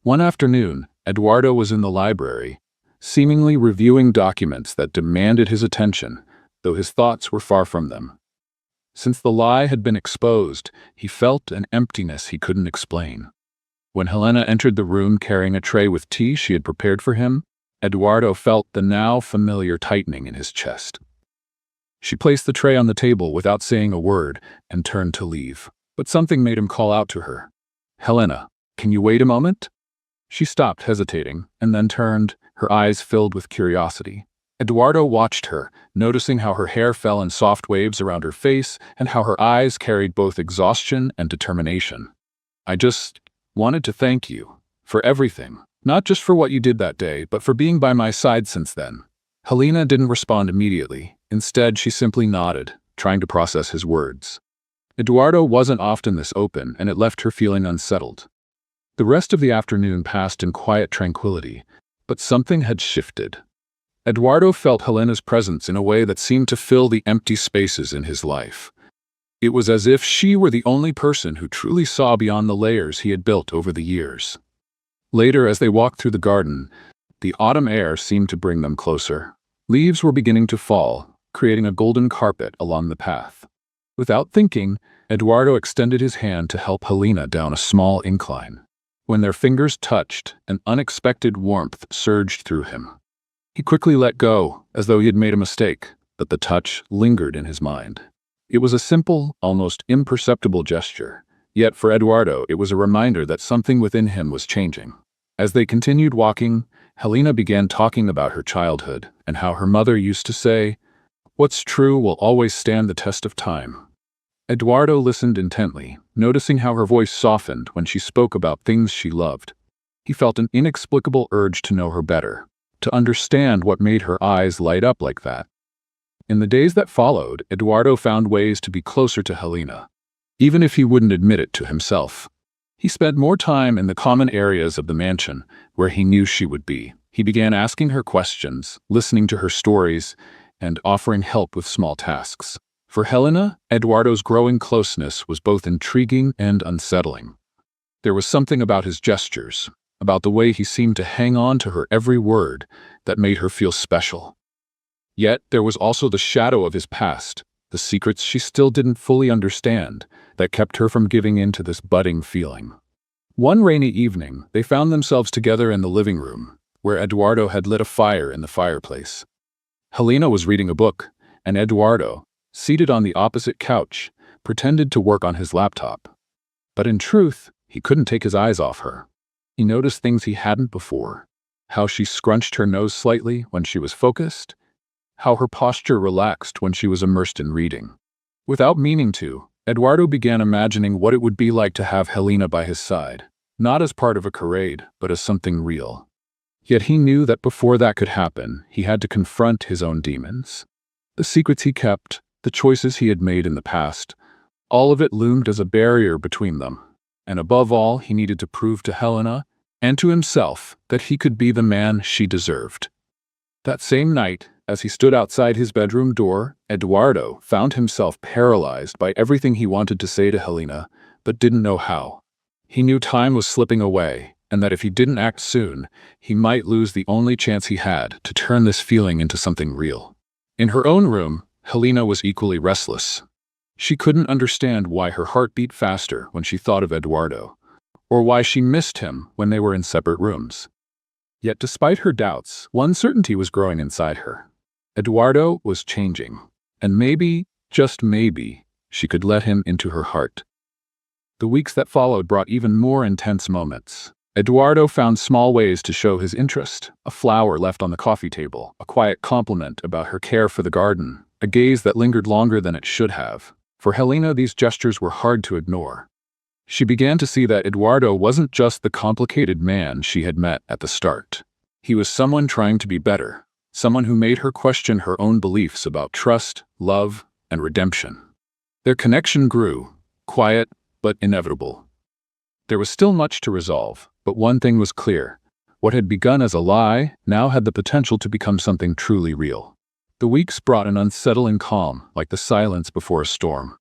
One afternoon, Eduardo was in the library, seemingly reviewing documents that demanded his attention, though his thoughts were far from them. Since the lie had been exposed, he felt an emptiness he couldn't explain. When Helena entered the room carrying a tray with tea she had prepared for him, Eduardo felt the now familiar tightening in his chest. She placed the tray on the table without saying a word and turned to leave, but something made him call out to her. "Helena, can you wait a moment?" She stopped, hesitating, and then turned, her eyes filled with curiosity. Eduardo watched her, noticing how her hair fell in soft waves around her face and how her eyes carried both exhaustion and determination. "I just wanted to thank you for everything, not just for what you did that day, but for being by my side since then." Helena didn't respond immediately. Instead, she simply nodded, trying to process his words. Eduardo wasn't often this open, and it left her feeling unsettled. The rest of the afternoon passed in quiet tranquility, but something had shifted. Eduardo felt Helena's presence in a way that seemed to fill the empty spaces in his life. It was as if she were the only person who truly saw beyond the layers he had built over the years. Later, as they walked through the garden, the autumn air seemed to bring them closer. Leaves were beginning to fall, creating a golden carpet along the path. Without thinking, Eduardo extended his hand to help Helena down a small incline. When their fingers touched, an unexpected warmth surged through him. He quickly let go, as though he had made a mistake, but the touch lingered in his mind. It was a simple, almost imperceptible gesture, yet for Eduardo it was a reminder that something within him was changing. As they continued walking, Helena began talking about her childhood and how her mother used to say, "What's true will always stand the test of time." Eduardo listened intently, noticing how her voice softened when she spoke about things she loved. He felt an inexplicable urge to know her better, to understand what made her eyes light up like that. In the days that followed, Eduardo found ways to be closer to Helena, even if he wouldn't admit it to himself. He spent more time in the common areas of the mansion, where he knew she would be. He began asking her questions, listening to her stories, and offering help with small tasks. For Helena, Eduardo's growing closeness was both intriguing and unsettling. There was something about his gestures, about the way he seemed to hang on to her every word, that made her feel special. Yet there was also the shadow of his past, the secrets she still didn't fully understand, that kept her from giving in to this budding feeling. One rainy evening, they found themselves together in the living room, where Eduardo had lit a fire in the fireplace. Helena was reading a book, and Eduardo, seated on the opposite couch, pretended to work on his laptop. But in truth, He couldn't take his eyes off her. He noticed things he hadn't before. How she scrunched her nose slightly when she was focused. How her posture relaxed when she was immersed in reading. Without meaning to, Eduardo began imagining what it would be like to have Helena by his side, not as part of a charade, but as something real. Yet he knew that before that could happen, he had to confront his own demons. The secrets he kept, the choices he had made in the past, all of it loomed as a barrier between them. And above all, he needed to prove to Helena and to himself that he could be the man she deserved. That same night, as he stood outside his bedroom door, Eduardo found himself paralyzed by everything he wanted to say to Helena, but didn't know how. He knew time was slipping away, and that if he didn't act soon, he might lose the only chance he had to turn this feeling into something real. In her own room, Helena was equally restless. She couldn't understand why her heart beat faster when she thought of Eduardo, or why she missed him when they were in separate rooms. Yet despite her doubts, one certainty was growing inside her. Eduardo was changing, and maybe, just maybe, she could let him into her heart. The weeks that followed brought even more intense moments. Eduardo found small ways to show his interest: a flower left on the coffee table, a quiet compliment about her care for the garden, a gaze that lingered longer than it should have. For Helena, these gestures were hard to ignore. She began to see that Eduardo wasn't just the complicated man she had met at the start. He was someone trying to be better, someone who made her question her own beliefs about trust, love, and redemption. Their connection grew, quiet but inevitable. There was still much to resolve, but one thing was clear. What had begun as a lie now had the potential to become something truly real. The weeks brought an unsettling calm, like the silence before a storm.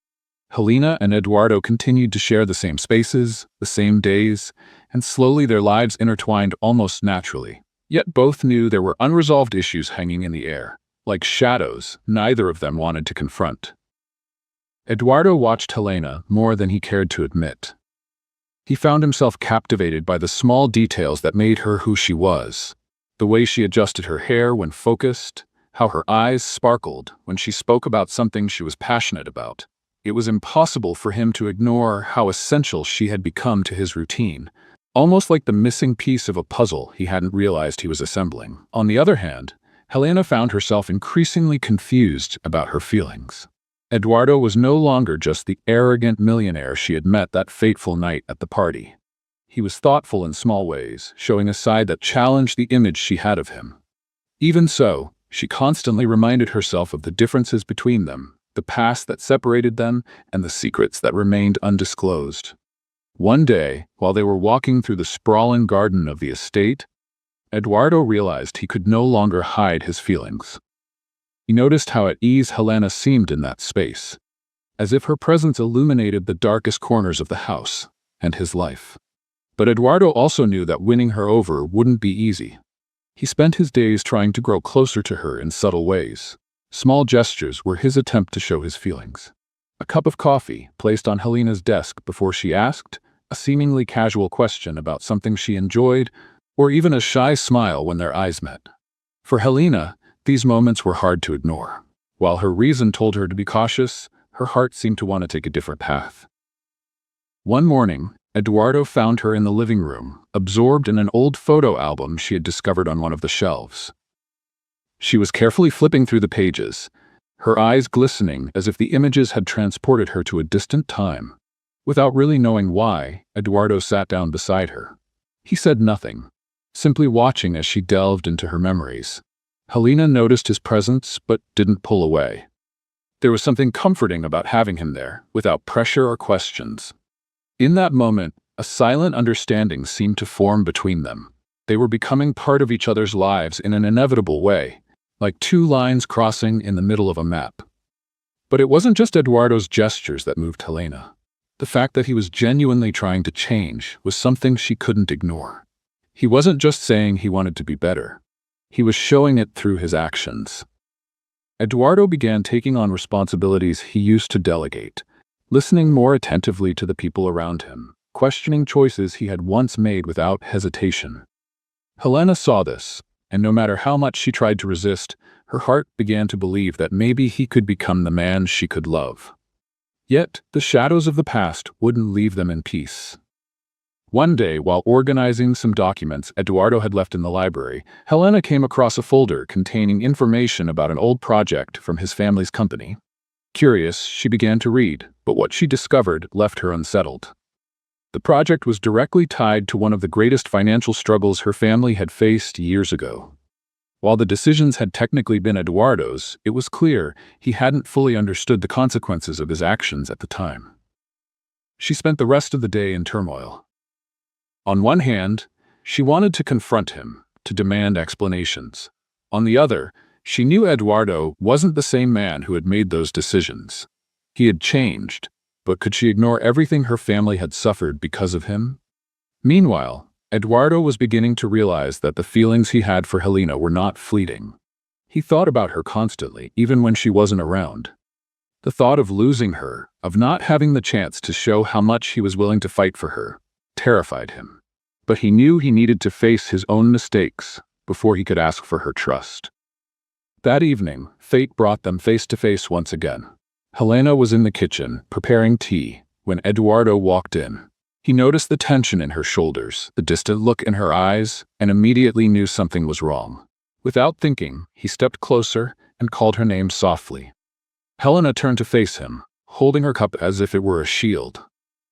Helena and Eduardo continued to share the same spaces, the same days, and slowly their lives intertwined almost naturally. Yet both knew there were unresolved issues hanging in the air, like shadows neither of them wanted to confront. Eduardo watched Helena more than he cared to admit. He found himself captivated by the small details that made her who she was. The way she adjusted her hair when focused, how her eyes sparkled when she spoke about something she was passionate about. It was impossible for him to ignore how essential she had become to his routine, almost like the missing piece of a puzzle he hadn't realized he was assembling. On the other hand, Helena found herself increasingly confused about her feelings. Eduardo was no longer just the arrogant millionaire she had met that fateful night at the party. He was thoughtful in small ways, showing a side that challenged the image she had of him. Even so, she constantly reminded herself of the differences between them, the past that separated them, and the secrets that remained undisclosed. One day, while they were walking through the sprawling garden of the estate, Eduardo realized he could no longer hide his feelings. He noticed how at ease Helena seemed in that space, as if her presence illuminated the darkest corners of the house and his life. But Eduardo also knew that winning her over wouldn't be easy. He spent his days trying to grow closer to her in subtle ways. Small gestures were his attempt to show his feelings. A cup of coffee placed on Helena's desk before she asked, a seemingly casual question about something she enjoyed, or even a shy smile when their eyes met. For Helena, these moments were hard to ignore. While her reason told her to be cautious, her heart seemed to want to take a different path. One morning, Eduardo found her in the living room, absorbed in an old photo album she had discovered on one of the shelves. She was carefully flipping through the pages, her eyes glistening as if the images had transported her to a distant time. Without really knowing why, Eduardo sat down beside her. He said nothing, simply watching as she delved into her memories. Helena noticed his presence but didn't pull away. There was something comforting about having him there, without pressure or questions. In that moment, a silent understanding seemed to form between them. They were becoming part of each other's lives in an inevitable way, like two lines crossing in the middle of a map. But it wasn't just Eduardo's gestures that moved Helena. The fact that he was genuinely trying to change was something she couldn't ignore. He wasn't just saying he wanted to be better. He was showing it through his actions. Eduardo began taking on responsibilities he used to delegate, listening more attentively to the people around him, questioning choices he had once made without hesitation. Helena saw this, and no matter how much she tried to resist, her heart began to believe that maybe he could become the man she could love. Yet, the shadows of the past wouldn't leave them in peace. One day, while organizing some documents Eduardo had left in the library, Helena came across a folder containing information about an old project from his family's company. Curious, she began to read, but what she discovered left her unsettled. The project was directly tied to one of the greatest financial struggles her family had faced years ago. While the decisions had technically been Eduardo's, it was clear he hadn't fully understood the consequences of his actions at the time. She spent the rest of the day in turmoil. On one hand, she wanted to confront him, to demand explanations. On the other, she knew Eduardo wasn't the same man who had made those decisions. He had changed, but could she ignore everything her family had suffered because of him? Meanwhile, Eduardo was beginning to realize that the feelings he had for Helena were not fleeting. He thought about her constantly, even when she wasn't around. The thought of losing her, of not having the chance to show how much he was willing to fight for her, terrified him. But he knew he needed to face his own mistakes before he could ask for her trust. That evening, fate brought them face to face once again. Helena was in the kitchen, preparing tea, when Eduardo walked in. He noticed the tension in her shoulders, the distant look in her eyes, and immediately knew something was wrong. Without thinking, he stepped closer and called her name softly. Helena turned to face him, holding her cup as if it were a shield.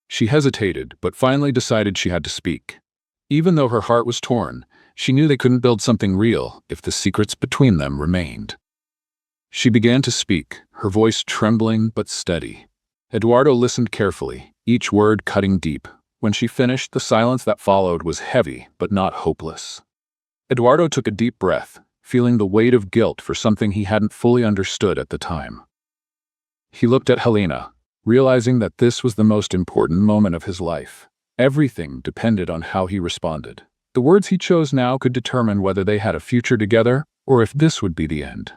She hesitated, but finally decided she had to speak. Even though her heart was torn, she knew they couldn't build something real if the secrets between them remained. She began to speak, her voice trembling but steady. Eduardo listened carefully, each word cutting deep. When she finished, the silence that followed was heavy but not hopeless. Eduardo took a deep breath, feeling the weight of guilt for something he hadn't fully understood at the time. He looked at Helena, realizing that this was the most important moment of his life. Everything depended on how he responded. The words he chose now could determine whether they had a future together or if this would be the end.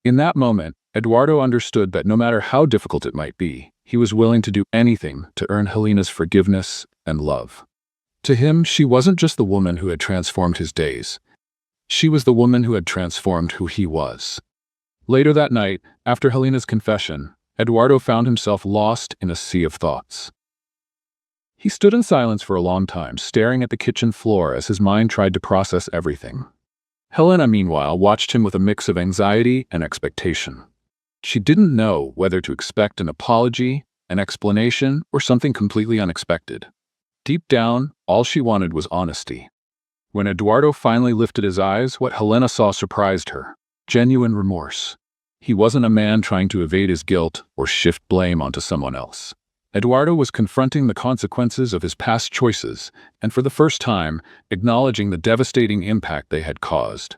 In that moment, Eduardo understood that no matter how difficult it might be, he was willing to do anything to earn Helena's forgiveness and love. To him, she wasn't just the woman who had transformed his days. She was the woman who had transformed who he was. Later that night, after Helena's confession, Eduardo found himself lost in a sea of thoughts. He stood in silence for a long time, staring at the kitchen floor as his mind tried to process everything. Helena, meanwhile, watched him with a mix of anxiety and expectation. She didn't know whether to expect an apology, an explanation, or something completely unexpected. Deep down, all she wanted was honesty. When Eduardo finally lifted his eyes, what Helena saw surprised her: genuine remorse. He wasn't a man trying to evade his guilt or shift blame onto someone else. Eduardo was confronting the consequences of his past choices, and for the first time, acknowledging the devastating impact they had caused.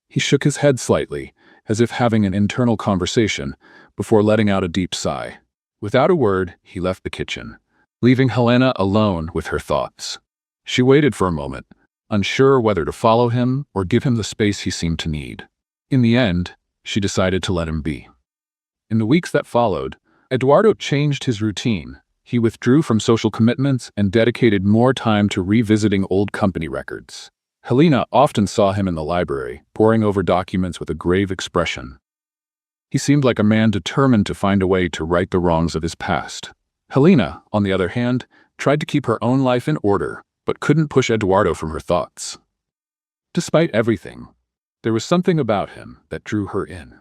He shook his head slightly, as if having an internal conversation, before letting out a deep sigh. Without a word, he left the kitchen, leaving Helena alone with her thoughts. She waited for a moment, unsure whether to follow him or give him the space he seemed to need. In the end, she decided to let him be. In the weeks that followed, Eduardo changed his routine. He withdrew from social commitments and dedicated more time to revisiting old company records. Helena often saw him in the library, poring over documents with a grave expression. He seemed like a man determined to find a way to right the wrongs of his past. Helena, on the other hand, tried to keep her own life in order, but couldn't push Eduardo from her thoughts. Despite everything, there was something about him that drew her in.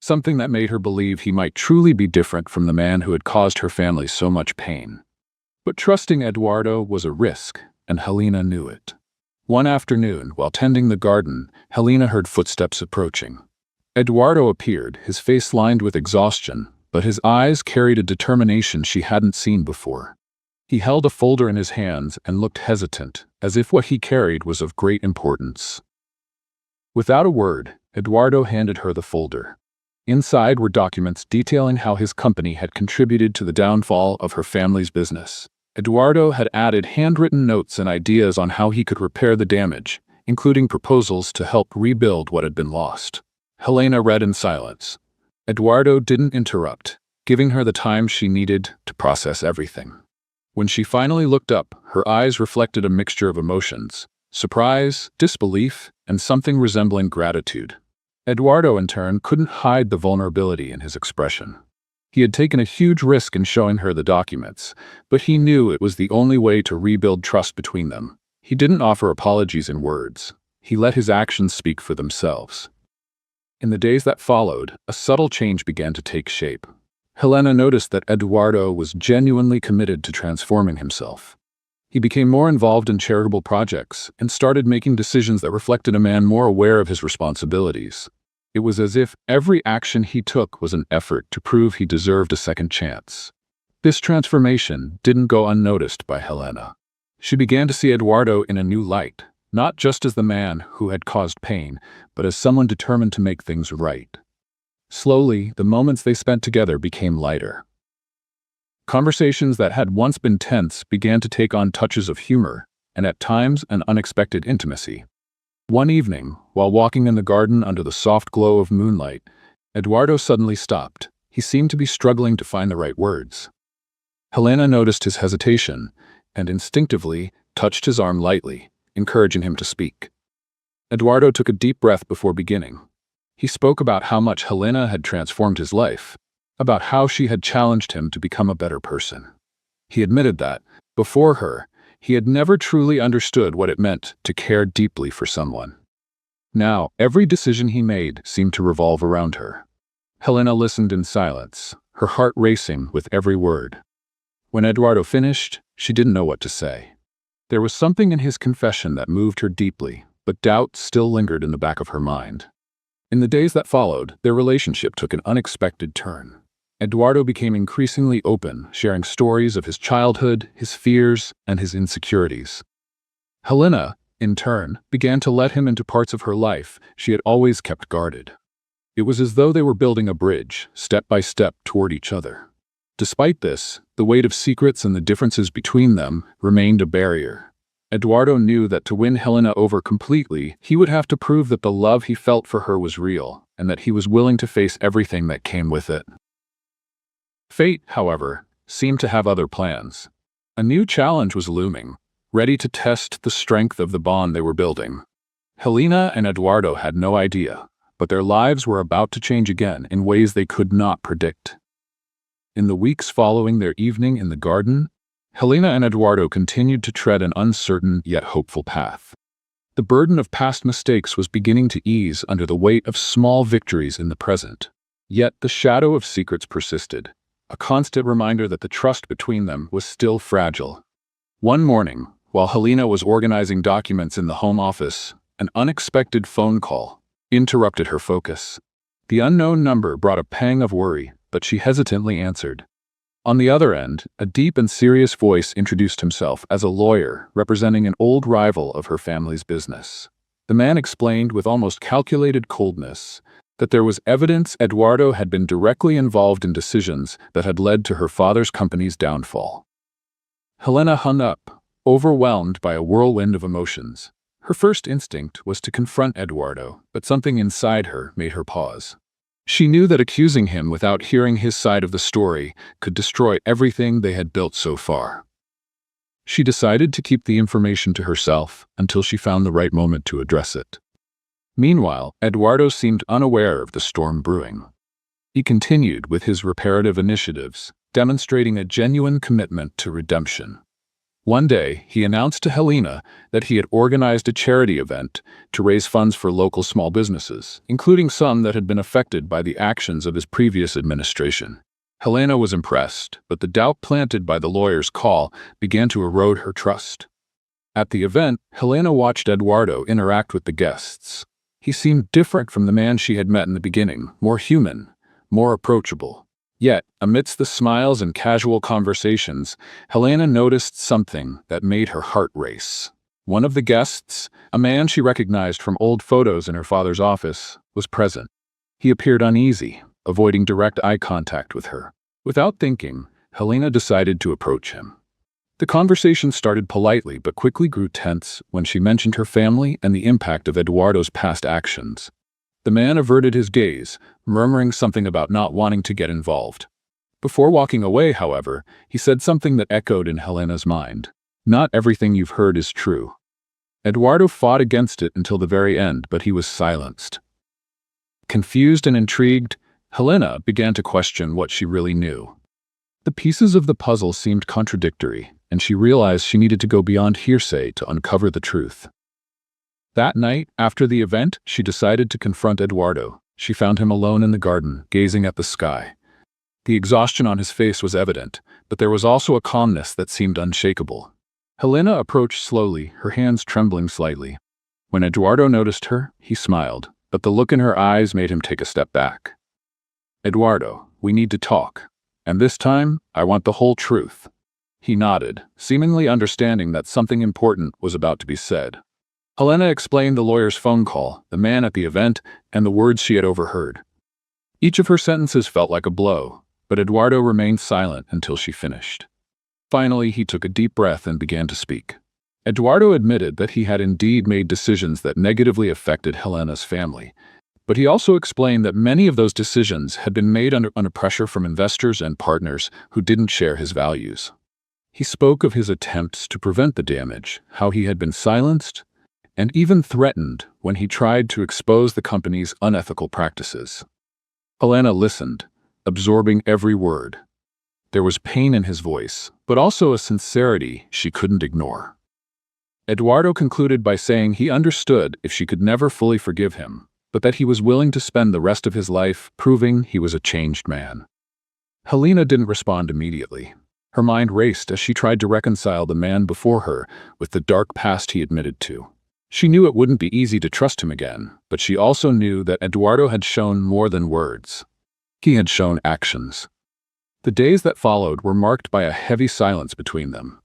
Something that made her believe he might truly be different from the man who had caused her family so much pain. But trusting Eduardo was a risk, and Helena knew it. One afternoon, while tending the garden, Helena heard footsteps approaching. Eduardo appeared, his face lined with exhaustion, but his eyes carried a determination she hadn't seen before. He held a folder in his hands and looked hesitant, as if what he carried was of great importance. Without a word, Eduardo handed her the folder. Inside were documents detailing how his company had contributed to the downfall of her family's business. Eduardo had added handwritten notes and ideas on how he could repair the damage, including proposals to help rebuild what had been lost. Helena read in silence. Eduardo didn't interrupt, giving her the time she needed to process everything. When she finally looked up, her eyes reflected a mixture of emotions: surprise, disbelief, and something resembling gratitude. Eduardo, in turn, couldn't hide the vulnerability in his expression. He had taken a huge risk in showing her the documents, but he knew it was the only way to rebuild trust between them. He didn't offer apologies in words. He let his actions speak for themselves. In the days that followed, a subtle change began to take shape. Helena noticed that Eduardo was genuinely committed to transforming himself. He became more involved in charitable projects and started making decisions that reflected a man more aware of his responsibilities. It was as if every action he took was an effort to prove he deserved a second chance. This transformation didn't go unnoticed by Helena. She began to see Eduardo in a new light, not just as the man who had caused pain, but as someone determined to make things right. Slowly, the moments they spent together became lighter. Conversations that had once been tense began to take on touches of humor, and at times an unexpected intimacy. One evening, while walking in the garden under the soft glow of moonlight, Eduardo suddenly stopped. He seemed to be struggling to find the right words. Helena noticed his hesitation, and instinctively touched his arm lightly, encouraging him to speak. Eduardo took a deep breath before beginning. He spoke about how much Helena had transformed his life, about how she had challenged him to become a better person. He admitted that, before her, he had never truly understood what it meant to care deeply for someone. Now, every decision he made seemed to revolve around her. Helena listened in silence, her heart racing with every word. When Eduardo finished, she didn't know what to say. There was something in his confession that moved her deeply, but doubt still lingered in the back of her mind. In the days that followed, their relationship took an unexpected turn. Eduardo became increasingly open, sharing stories of his childhood, his fears, and his insecurities. Helena, in turn, began to let him into parts of her life she had always kept guarded. It was as though they were building a bridge, step by step, toward each other. Despite this, the weight of secrets and the differences between them remained a barrier. Eduardo knew that to win Helena over completely, he would have to prove that the love he felt for her was real, and that he was willing to face everything that came with it. Fate, however, seemed to have other plans. A new challenge was looming, ready to test the strength of the bond they were building. Helena and Eduardo had no idea, but their lives were about to change again in ways they could not predict. In the weeks following their evening in the garden, Helena and Eduardo continued to tread an uncertain yet hopeful path. The burden of past mistakes was beginning to ease under the weight of small victories in the present. Yet the shadow of secrets persisted, a constant reminder that the trust between them was still fragile. One morning, while Helena was organizing documents in the home office, an unexpected phone call interrupted her focus. The unknown number brought a pang of worry, but she hesitantly answered. On the other end, a deep and serious voice introduced himself as a lawyer representing an old rival of her family's business. The man explained with almost calculated coldness that there was evidence Eduardo had been directly involved in decisions that had led to her father's company's downfall. Helena hung up, overwhelmed by a whirlwind of emotions. Her first instinct was to confront Eduardo, but something inside her made her pause. She knew that accusing him without hearing his side of the story could destroy everything they had built so far. She decided to keep the information to herself until she found the right moment to address it. Meanwhile, Eduardo seemed unaware of the storm brewing. He continued with his reparative initiatives, demonstrating a genuine commitment to redemption. One day, he announced to Helena that he had organized a charity event to raise funds for local small businesses, including some that had been affected by the actions of his previous administration. Helena was impressed, but the doubt planted by the lawyer's call began to erode her trust. At the event, Helena watched Eduardo interact with the guests. He seemed different from the man she had met in the beginning, more human, more approachable. Yet, amidst the smiles and casual conversations, Helena noticed something that made her heart race. One of the guests, a man she recognized from old photos in her father's office, was present. He appeared uneasy, avoiding direct eye contact with her. Without thinking, Helena decided to approach him. The conversation started politely but quickly grew tense when she mentioned her family and the impact of Eduardo's past actions. The man averted his gaze, murmuring something about not wanting to get involved. Before walking away, however, he said something that echoed in Helena's mind. Not everything you've heard is true. Eduardo fought against it until the very end, but he was silenced. Confused and intrigued, Helena began to question what she really knew. The pieces of the puzzle seemed contradictory, and she realized she needed to go beyond hearsay to uncover the truth. That night, after the event, she decided to confront Eduardo. She found him alone in the garden, gazing at the sky. The exhaustion on his face was evident, but there was also a calmness that seemed unshakable. Helena approached slowly, her hands trembling slightly. When Eduardo noticed her, he smiled, but the look in her eyes made him take a step back. "Eduardo, we need to talk. And this time, I want the whole truth." He nodded, seemingly understanding that something important was about to be said. Helena explained the lawyer's phone call, the man at the event, and the words she had overheard. Each of her sentences felt like a blow, but Eduardo remained silent until she finished. Finally, he took a deep breath and began to speak. Eduardo admitted that he had indeed made decisions that negatively affected Helena's family, but he also explained that many of those decisions had been made under pressure from investors and partners who didn't share his values. He spoke of his attempts to prevent the damage, how he had been silenced, and even threatened when he tried to expose the company's unethical practices. Helena listened, absorbing every word. There was pain in his voice, but also a sincerity she couldn't ignore. Eduardo concluded by saying he understood if she could never fully forgive him, but that he was willing to spend the rest of his life proving he was a changed man. Helena didn't respond immediately. Her mind raced as she tried to reconcile the man before her with the dark past he admitted to. She knew it wouldn't be easy to trust him again, but she also knew that Eduardo had shown more than words. He had shown actions. The days that followed were marked by a heavy silence between them.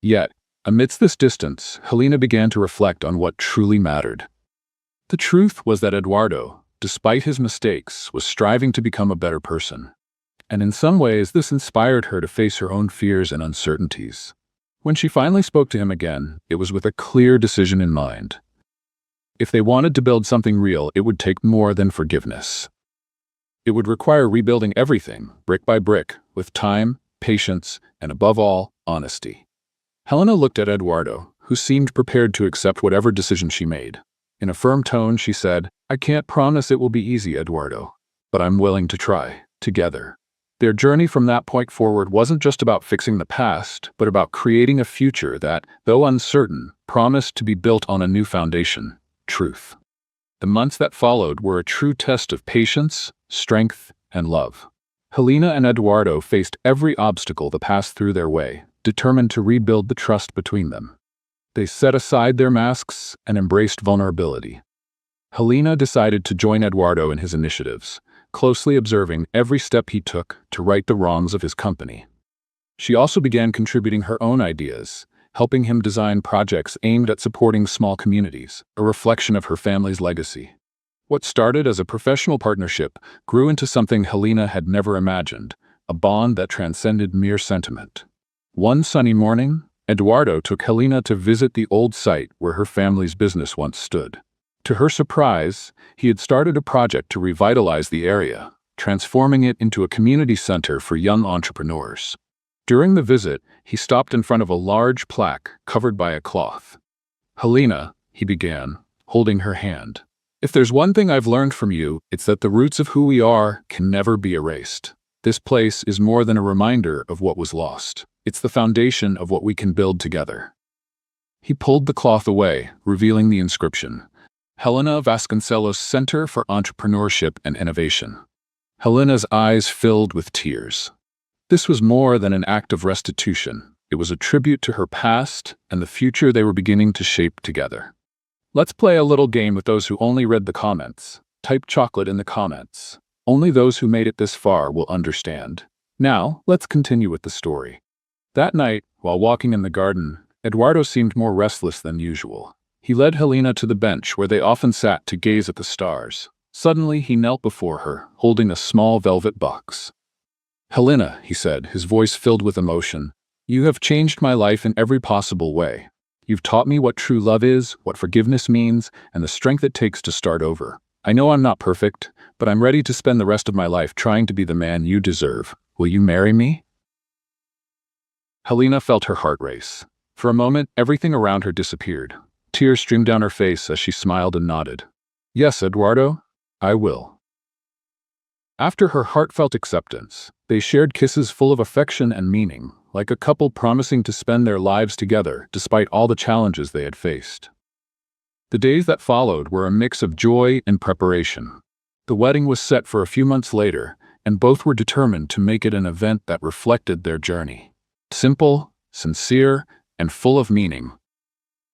Yet, amidst this distance, Helena began to reflect on what truly mattered. The truth was that Eduardo, despite his mistakes, was striving to become a better person. And in some ways, this inspired her to face her own fears and uncertainties. When she finally spoke to him again, it was with a clear decision in mind. If they wanted to build something real, it would take more than forgiveness. It would require rebuilding everything, brick by brick, with time, patience, and above all, honesty. Helena looked at Eduardo, who seemed prepared to accept whatever decision she made. In a firm tone, she said, "I can't promise it will be easy, Eduardo, but I'm willing to try, together." Their journey from that point forward wasn't just about fixing the past, but about creating a future that, though uncertain, promised to be built on a new foundation: truth. The months that followed were a true test of patience, strength, and love. Helena and Eduardo faced every obstacle that passed through their way, determined to rebuild the trust between them. They set aside their masks and embraced vulnerability. Helena decided to join Eduardo in his initiatives, closely observing every step he took to right the wrongs of his company. She also began contributing her own ideas, helping him design projects aimed at supporting small communities, a reflection of her family's legacy. What started as a professional partnership grew into something Helena had never imagined, a bond that transcended mere sentiment. One sunny morning, Eduardo took Helena to visit the old site where her family's business once stood. To her surprise, he had started a project to revitalize the area, transforming it into a community center for young entrepreneurs. During the visit, he stopped in front of a large plaque covered by a cloth. "Helena," he began, holding her hand, "if there's one thing I've learned from you, it's that the roots of who we are can never be erased. This place is more than a reminder of what was lost. It's the foundation of what we can build together." He pulled the cloth away, revealing the inscription: Helena Vasconcelos Center for Entrepreneurship and Innovation. Helena's eyes filled with tears. This was more than an act of restitution. It was a tribute to her past and the future they were beginning to shape together. Let's play a little game with those who only read the comments. Type chocolate in the comments. Only those who made it this far will understand. Now, let's continue with the story. That night, while walking in the garden, Eduardo seemed more restless than usual. He led Helena to the bench where they often sat to gaze at the stars. Suddenly, he knelt before her, holding a small velvet box. "Helena," he said, his voice filled with emotion, "you have changed my life in every possible way. You've taught me what true love is, what forgiveness means, and the strength it takes to start over. I know I'm not perfect, but I'm ready to spend the rest of my life trying to be the man you deserve. Will you marry me?" Helena felt her heart race. For a moment, everything around her disappeared. Tears streamed down her face as she smiled and nodded. "Yes, Eduardo, I will." After her heartfelt acceptance, they shared kisses full of affection and meaning, like a couple promising to spend their lives together despite all the challenges they had faced. The days that followed were a mix of joy and preparation. The wedding was set for a few months later, and both were determined to make it an event that reflected their journey. Simple, sincere, and full of meaning.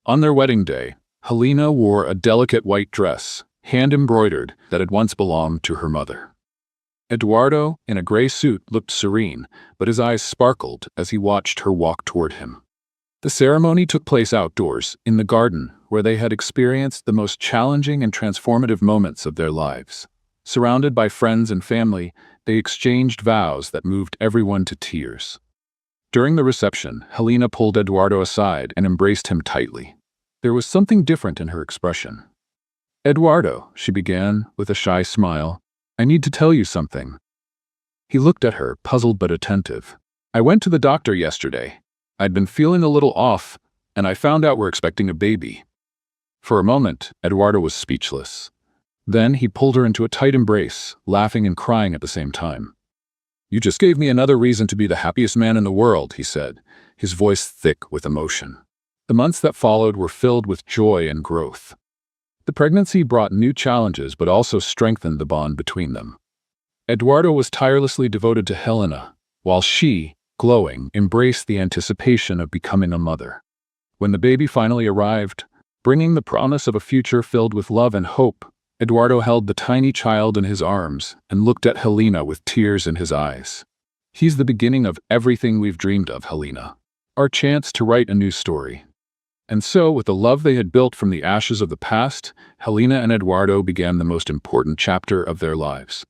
On their wedding day, Helena wore a delicate white dress, hand-embroidered, that had once belonged to her mother. Eduardo, in a gray suit, looked serene, but his eyes sparkled as he watched her walk toward him. The ceremony took place outdoors, in the garden, where they had experienced the most challenging and transformative moments of their lives. Surrounded by friends and family, they exchanged vows that moved everyone to tears. During the reception, Helena pulled Eduardo aside and embraced him tightly. There was something different in her expression. "Eduardo," she began, with a shy smile, "I need to tell you something." He looked at her, puzzled but attentive. "I went to the doctor yesterday. I'd been feeling a little off, and I found out we're expecting a baby." For a moment, Eduardo was speechless. Then he pulled her into a tight embrace, laughing and crying at the same time. "You just gave me another reason to be the happiest man in the world," he said, his voice thick with emotion. The months that followed were filled with joy and growth. The pregnancy brought new challenges but also strengthened the bond between them. Eduardo was tirelessly devoted to Helena, while she, glowing, embraced the anticipation of becoming a mother. When the baby finally arrived, bringing the promise of a future filled with love and hope, Eduardo held the tiny child in his arms and looked at Helena with tears in his eyes. "He's the beginning of everything we've dreamed of, Helena. Our chance to write a new story." And so, with the love they had built from the ashes of the past, Helena and Eduardo began the most important chapter of their lives.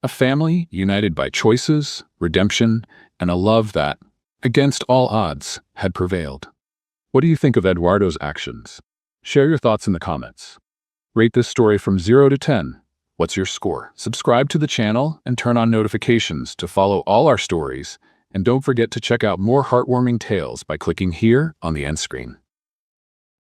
A family united by choices, redemption, and a love that, against all odds, had prevailed. What do you think of Eduardo's actions? Share your thoughts in the comments. Rate this story from 0 to 10. What's your score? Subscribe to the channel and turn on notifications to follow all our stories, and don't forget to check out more heartwarming tales by clicking here on the end screen.